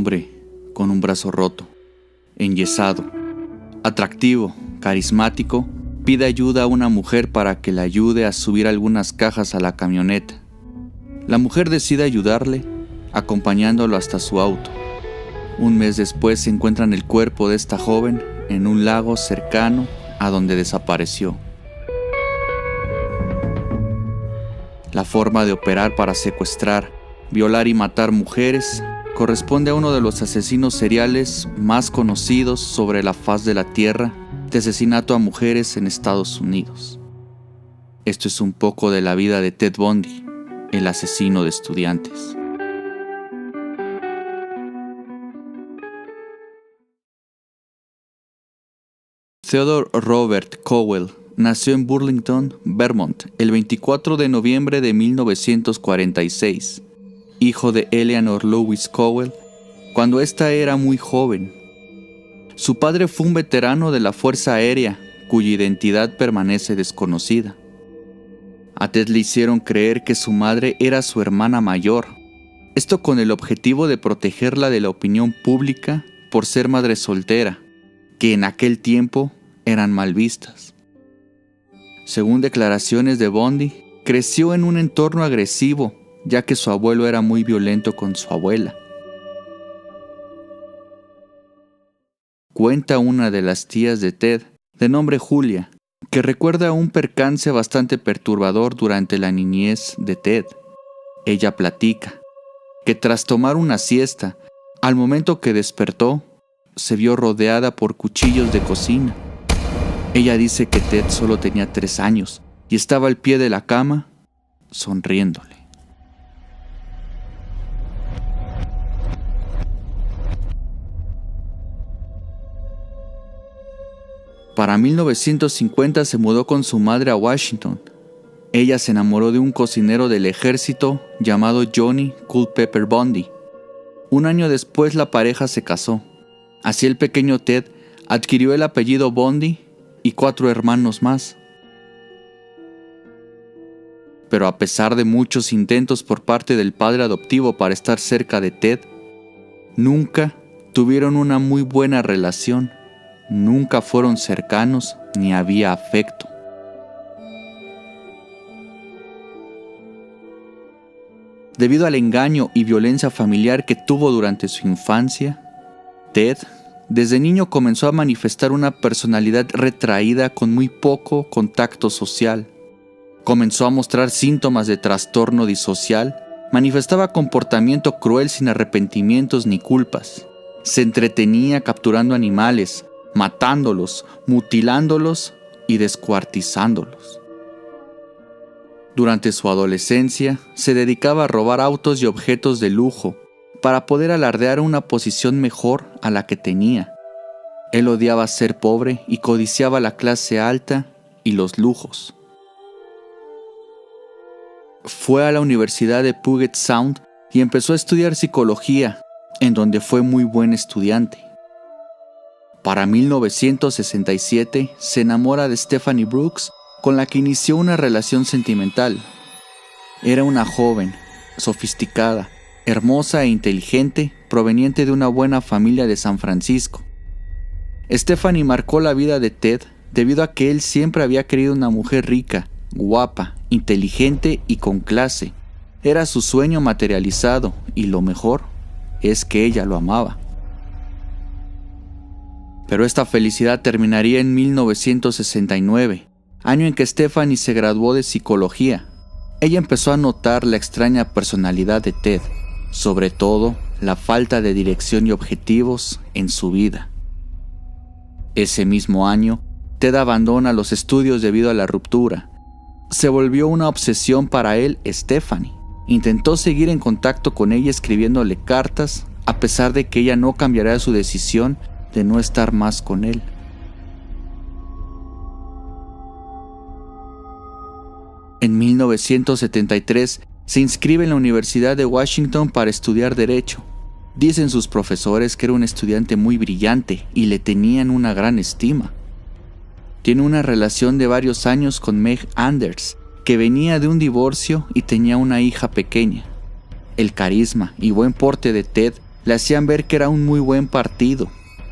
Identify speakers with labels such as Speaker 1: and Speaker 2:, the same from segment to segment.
Speaker 1: hombre con un brazo roto, enyesado, atractivo, carismático, pide ayuda a una mujer para que le ayude a subir algunas cajas a la camioneta. La mujer decide ayudarle, acompañándolo hasta su auto. Un mes después se encuentran el cuerpo de esta joven en un lago cercano a donde desapareció. La forma de operar para secuestrar, violar y matar mujeres corresponde a uno de los asesinos seriales más conocidos sobre la faz de la tierra de asesinato a mujeres en Estados Unidos. Esto es un poco de la vida de Ted Bundy, el asesino de estudiantes. Theodore Robert Cowell nació en Burlington, Vermont, el 24 de noviembre de 1946, hijo de Eleanor Louise Cowell, cuando ésta era muy joven. Su padre fue un veterano de la Fuerza Aérea, cuya identidad permanece desconocida. A Ted le hicieron creer que su madre era su hermana mayor, esto con el objetivo de protegerla de la opinión pública por ser madre soltera, que en aquel tiempo eran mal vistas. Según declaraciones de Bundy, creció en un entorno agresivo, ya que su abuelo era muy violento con su abuela. Cuenta una de las tías de Ted, de nombre Julia, que recuerda un percance bastante perturbador durante la niñez de Ted. Ella platica que tras tomar una siesta, al momento que despertó, se vio rodeada por cuchillos de cocina. Ella dice que Ted solo tenía 3 años y estaba al pie de la cama, sonriéndole. Para 1950 se mudó con su madre a Washington. Ella se enamoró de un cocinero del ejército llamado Johnny Culpeper Bundy. Un año después la pareja se casó. Así el pequeño Ted adquirió el apellido Bundy y 4 hermanos más. Pero a pesar de muchos intentos por parte del padre adoptivo para estar cerca de Ted, nunca tuvieron una muy buena relación, nunca fueron cercanos ni había afecto. Debido al engaño y violencia familiar que tuvo durante su infancia, Ted desde niño comenzó a manifestar una personalidad retraída con muy poco contacto social. Comenzó a mostrar síntomas de trastorno disocial, manifestaba comportamiento cruel sin arrepentimientos ni culpas. Se entretenía capturando animales, matándolos, mutilándolos y descuartizándolos. Durante su adolescencia, se dedicaba a robar autos y objetos de lujo para poder alardear una posición mejor a la que tenía. Él odiaba ser pobre y codiciaba la clase alta y los lujos. Fue a la Universidad de Puget Sound y empezó a estudiar psicología, en donde fue muy buen estudiante. Para 1967 se enamora de Stephanie Brooks, con la que inició una relación sentimental. Era una joven, sofisticada, hermosa e inteligente, proveniente de una buena familia de San Francisco. Stephanie marcó la vida de Ted debido a que él siempre había querido una mujer rica, guapa, inteligente y con clase. Era su sueño materializado y lo mejor es que ella lo amaba. Pero esta felicidad terminaría en 1969, año en que Stephanie se graduó de psicología. Ella empezó a notar la extraña personalidad de Ted, sobre todo la falta de dirección y objetivos en su vida. Ese mismo año, Ted abandona los estudios debido a la ruptura. Se volvió una obsesión para él Stephanie. Intentó seguir en contacto con ella escribiéndole cartas, a pesar de que ella no cambiaría su decisión de no estar más con él. En 1973 se inscribe en la Universidad de Washington para estudiar Derecho. Dicen sus profesores que era un estudiante muy brillante y le tenían una gran estima. Tiene una relación de varios años con Meg Anders, que venía de un divorcio y tenía una hija pequeña. El carisma y buen porte de Ted le hacían ver que era un muy buen partido.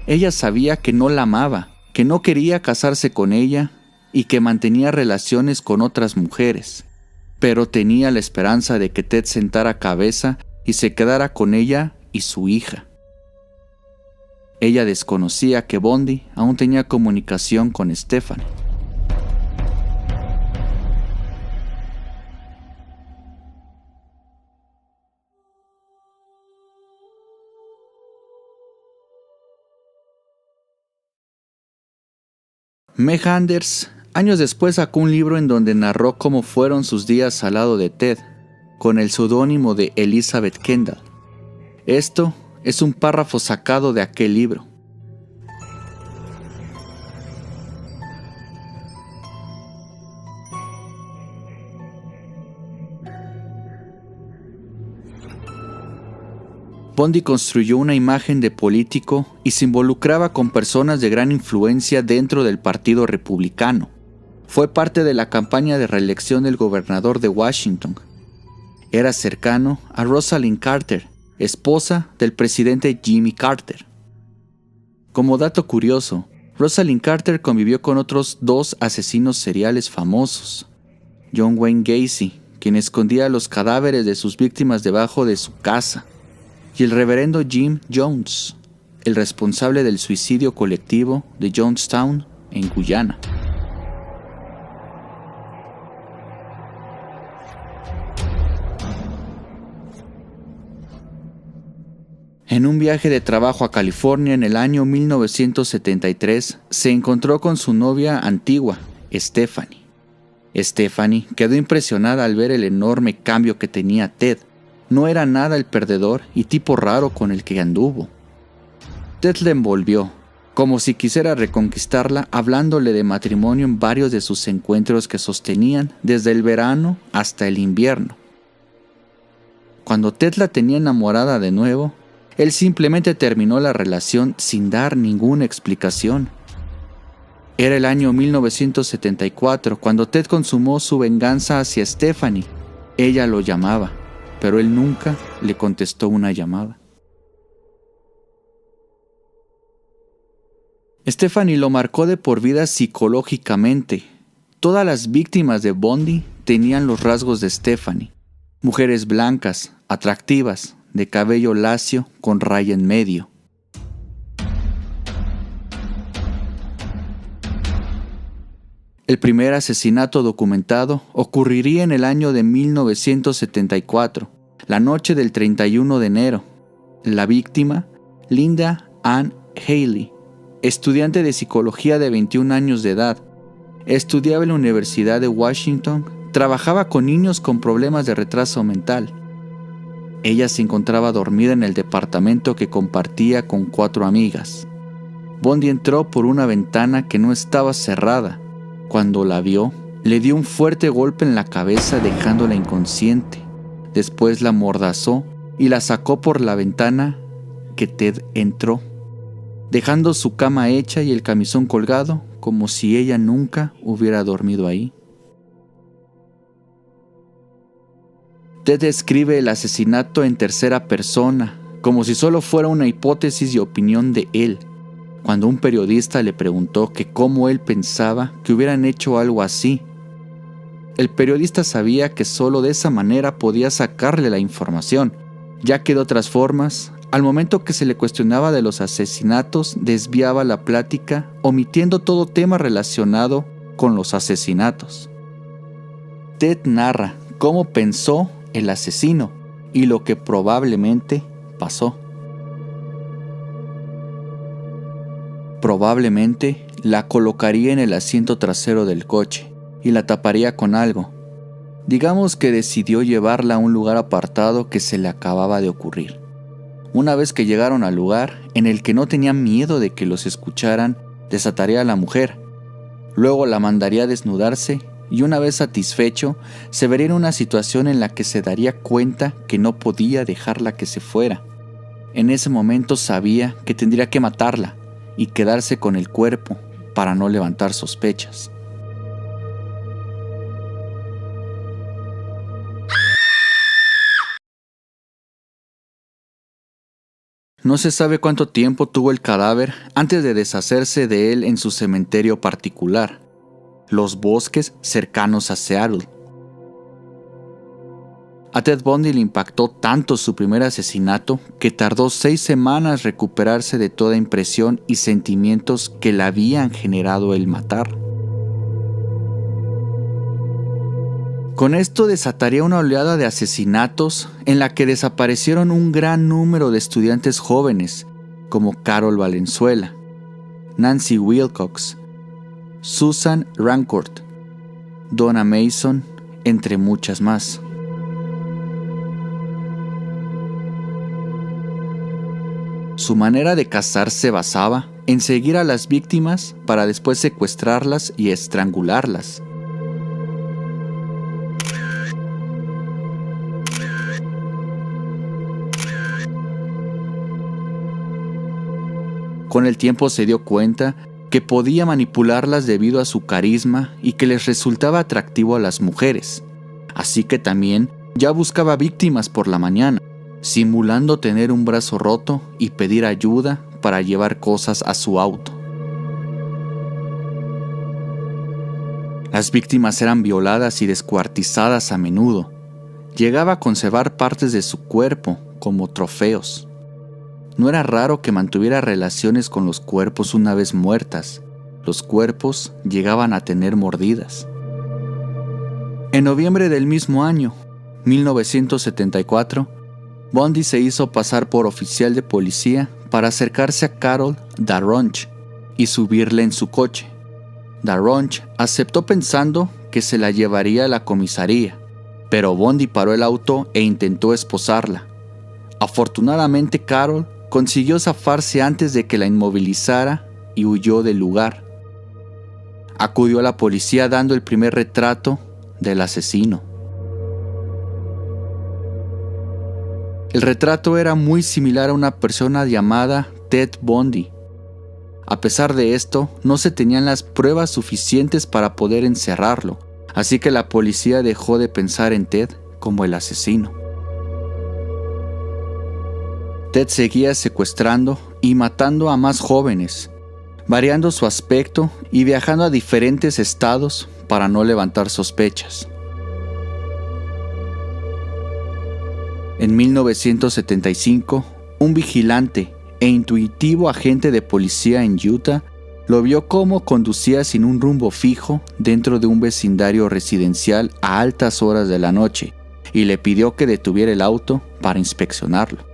Speaker 1: Ella sabía que no la amaba, que no quería casarse con ella y que mantenía relaciones con otras mujeres, pero tenía la esperanza de que Ted sentara cabeza y se quedara con ella y su hija. Ella desconocía que Bundy aún tenía comunicación con Stephanie. Meg Anders años después sacó un libro en donde narró cómo fueron sus días al lado de Ted, con el seudónimo de Elizabeth Kendall. Esto es un párrafo sacado de aquel libro. Bundy construyó una imagen de político y se involucraba con personas de gran influencia dentro del Partido Republicano. Fue parte de la campaña de reelección del gobernador de Washington. Era cercano a Rosalind Carter, esposa del presidente Jimmy Carter. Como dato curioso, Rosalind Carter convivió con otros 2 asesinos seriales famosos. John Wayne Gacy, quien escondía los cadáveres de sus víctimas debajo de su casa, y el reverendo Jim Jones, el responsable del suicidio colectivo de Jonestown, en Guyana. En un viaje de trabajo a California en el año 1973, se encontró con su novia antigua, Stephanie. Stephanie quedó impresionada al ver el enorme cambio que tenía Ted. No era nada el perdedor y tipo raro con el que anduvo. Ted la envolvió, como si quisiera reconquistarla, hablándole de matrimonio en varios de sus encuentros que sostenían desde el verano hasta el invierno. Cuando Ted la tenía enamorada de nuevo, él simplemente terminó la relación sin dar ninguna explicación. Era el año 1974 cuando Ted consumó su venganza hacia Stephanie. Ella lo llamaba, pero él nunca le contestó una llamada. Stephanie lo marcó de por vida psicológicamente. Todas las víctimas de Bundy tenían los rasgos de Stephanie. Mujeres blancas, atractivas, de cabello lacio con raya en medio. El primer asesinato documentado ocurriría en el año de 1974, la noche del 31 de enero. La víctima, Linda Ann Haley, estudiante de psicología de 21 años de edad, estudiaba en la Universidad de Washington, trabajaba con niños con problemas de retraso mental. Ella se encontraba dormida en el departamento que compartía con 4 amigas. Bundy entró por una ventana que no estaba cerrada. Cuando la vio, le dio un fuerte golpe en la cabeza dejándola inconsciente. Después la amordazó y la sacó por la ventana que Ted entró, dejando su cama hecha y el camisón colgado como si ella nunca hubiera dormido ahí. Ted describe el asesinato en tercera persona, como si solo fuera una hipótesis y opinión de él. Cuando un periodista le preguntó que cómo él pensaba que hubieran hecho algo así, el periodista sabía que solo de esa manera podía sacarle la información, ya que de otras formas, al momento que se le cuestionaba de los asesinatos, desviaba la plática, omitiendo todo tema relacionado con los asesinatos. Ted narra cómo pensó el asesino y lo que probablemente pasó. Probablemente la colocaría en el asiento trasero del coche y la taparía con algo. Digamos que decidió llevarla a un lugar apartado que se le acababa de ocurrir. Una vez que llegaron al lugar en el que no tenía miedo de que los escucharan, desataría a la mujer. Luego la mandaría a desnudarse y una vez satisfecho, se vería en una situación en la que se daría cuenta que no podía dejarla que se fuera. En ese momento sabía que tendría que matarla y quedarse con el cuerpo para no levantar sospechas. No se sabe cuánto tiempo tuvo el cadáver antes de deshacerse de él en su cementerio particular, los bosques cercanos a Seattle. A Ted Bundy le impactó tanto su primer asesinato que tardó 6 semanas recuperarse de toda impresión y sentimientos que le habían generado el matar. Con esto desataría una oleada de asesinatos en la que desaparecieron un gran número de estudiantes jóvenes como Carol Valenzuela, Nancy Wilcox, Susan Rancourt, Donna Mason, entre muchas más. Su manera de cazar se basaba en seguir a las víctimas para después secuestrarlas y estrangularlas. Con el tiempo se dio cuenta que podía manipularlas debido a su carisma y que les resultaba atractivo a las mujeres. Así que también ya buscaba víctimas por la mañana, simulando tener un brazo roto y pedir ayuda para llevar cosas a su auto. Las víctimas eran violadas y descuartizadas a menudo. Llegaba a conservar partes de su cuerpo como trofeos. No era raro que mantuviera relaciones con los cuerpos una vez muertas. Los cuerpos llegaban a tener mordidas. En noviembre del mismo año, 1974, Bundy se hizo pasar por oficial de policía para acercarse a Carol Darronch y subirle en su coche. Darronch aceptó pensando que se la llevaría a la comisaría, pero Bundy paró el auto e intentó esposarla. Afortunadamente, Carol consiguió zafarse antes de que la inmovilizara y huyó del lugar. Acudió a la policía dando el primer retrato del asesino. El retrato era muy similar a una persona llamada Ted Bundy. A pesar de esto, no se tenían las pruebas suficientes para poder encerrarlo, así que la policía dejó de pensar en Ted como el asesino. Ted seguía secuestrando y matando a más jóvenes, variando su aspecto y viajando a diferentes estados para no levantar sospechas. En 1975, un vigilante e intuitivo agente de policía en Utah lo vio cómo conducía sin un rumbo fijo dentro de un vecindario residencial a altas horas de la noche y le pidió que detuviera el auto para inspeccionarlo.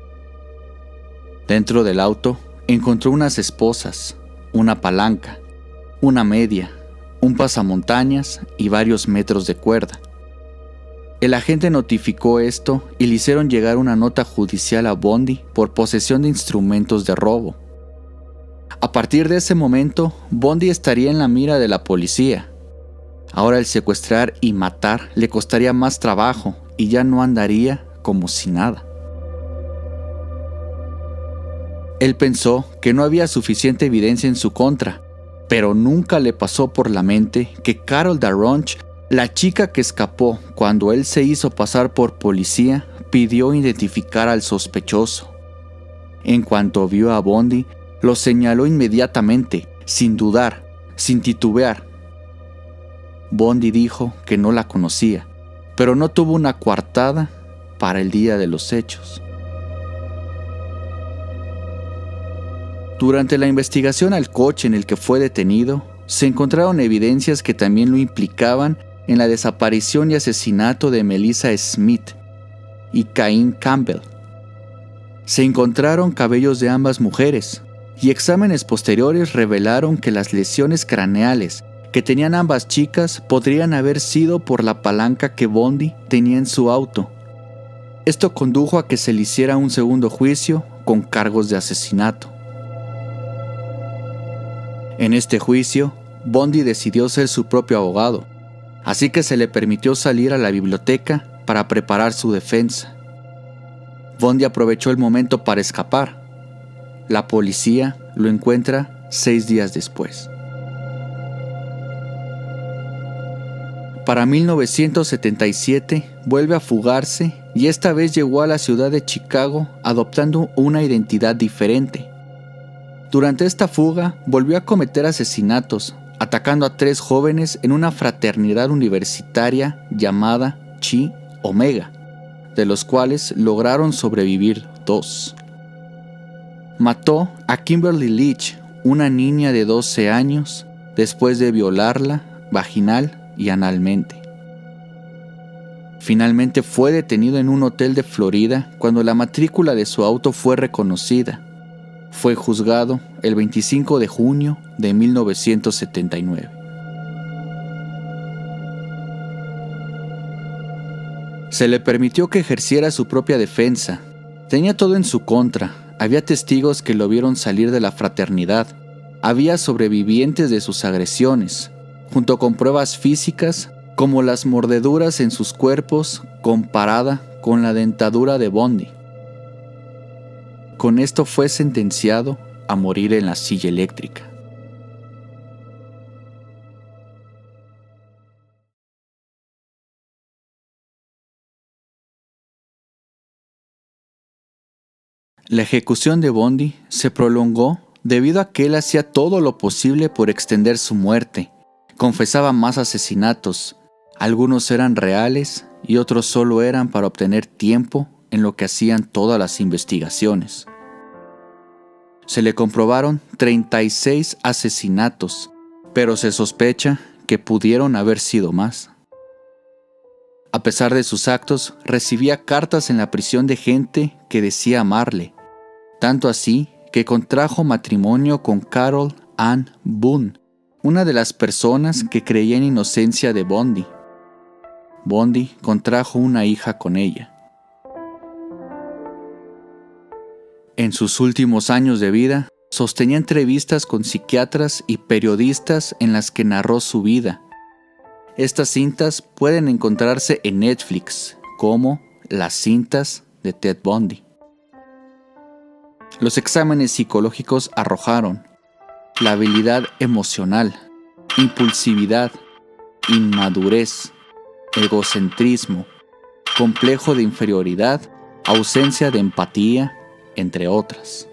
Speaker 1: Dentro del auto encontró unas esposas, una palanca, una media, un pasamontañas y varios metros de cuerda. El agente notificó esto y le hicieron llegar una nota judicial a Bundy por posesión de instrumentos de robo. A partir de ese momento, Bundy estaría en la mira de la policía. Ahora el secuestrar y matar le costaría más trabajo y ya no andaría como si nada. Él pensó que no había suficiente evidencia en su contra, pero nunca le pasó por la mente que Carol Darronch, la chica que escapó cuando él se hizo pasar por policía, pidió identificar al sospechoso. En cuanto vio a Bundy, lo señaló inmediatamente, sin dudar, sin titubear. Bundy dijo que no la conocía, pero no tuvo una coartada para el día de los hechos. Durante la investigación al coche en el que fue detenido, se encontraron evidencias que también lo implicaban en la desaparición y asesinato de Melissa Smith y Cain Campbell. Se encontraron cabellos de ambas mujeres y exámenes posteriores revelaron que las lesiones craneales que tenían ambas chicas podrían haber sido por la palanca que Bundy tenía en su auto. Esto condujo a que se le hiciera un segundo juicio con cargos de asesinato. En este juicio, Bundy decidió ser su propio abogado, así que se le permitió salir a la biblioteca para preparar su defensa. Bundy aprovechó el momento para escapar. La policía lo encuentra 6 días después. Para 1977 vuelve a fugarse y esta vez llegó a la ciudad de Chicago adoptando una identidad diferente. Durante esta fuga volvió a cometer asesinatos, atacando a 3 jóvenes en una fraternidad universitaria llamada Chi Omega, de los cuales lograron sobrevivir 2. Mató a Kimberly Leach, una niña de 12 años, después de violarla vaginal y analmente. Finalmente fue detenido en un hotel de Florida cuando la matrícula de su auto fue reconocida. Fue juzgado el 25 de junio de 1979. Se le permitió que ejerciera su propia defensa. Tenía todo en su contra. Había testigos que lo vieron salir de la fraternidad. Había sobrevivientes de sus agresiones, junto con pruebas físicas como las mordeduras en sus cuerpos comparada con la dentadura de Bundy. Con esto fue sentenciado a morir en la silla eléctrica. La ejecución de Bundy se prolongó debido a que él hacía todo lo posible por extender su muerte. Confesaba más asesinatos. Algunos eran reales y otros solo eran para obtener tiempo en lo que hacían todas las investigaciones. Se le comprobaron 36 asesinatos, pero se sospecha que pudieron haber sido más. A pesar de sus actos, recibía cartas en la prisión de gente que decía amarle, tanto así que contrajo matrimonio con Carol Ann Boone, una de las personas que creía en inocencia de Bundy. Bundy contrajo una hija con ella. En sus últimos años de vida, sostenía entrevistas con psiquiatras y periodistas en las que narró su vida. Estas cintas pueden encontrarse en Netflix como Las cintas de Ted Bundy. Los exámenes psicológicos arrojaron la habilidad emocional, impulsividad, inmadurez, egocentrismo, complejo de inferioridad, ausencia de empatía, entre otras.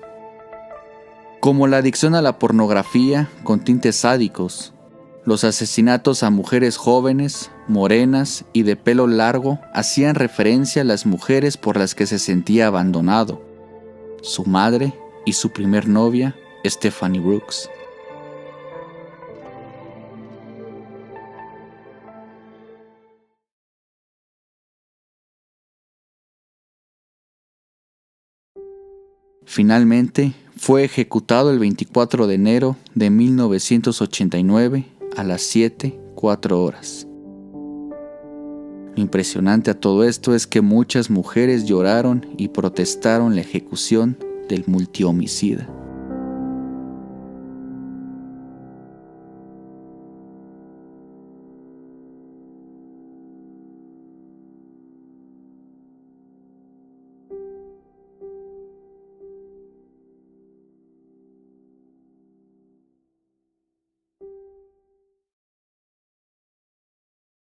Speaker 1: Como la adicción a la pornografía con tintes sádicos, los asesinatos a mujeres jóvenes, morenas y de pelo largo hacían referencia a las mujeres por las que se sentía abandonado, su madre y su primer novia, Stephanie Brooks. Finalmente, fue ejecutado el 24 de enero de 1989 a las 7:04 horas. Lo impresionante a todo esto es que muchas mujeres lloraron y protestaron la ejecución del multihomicida.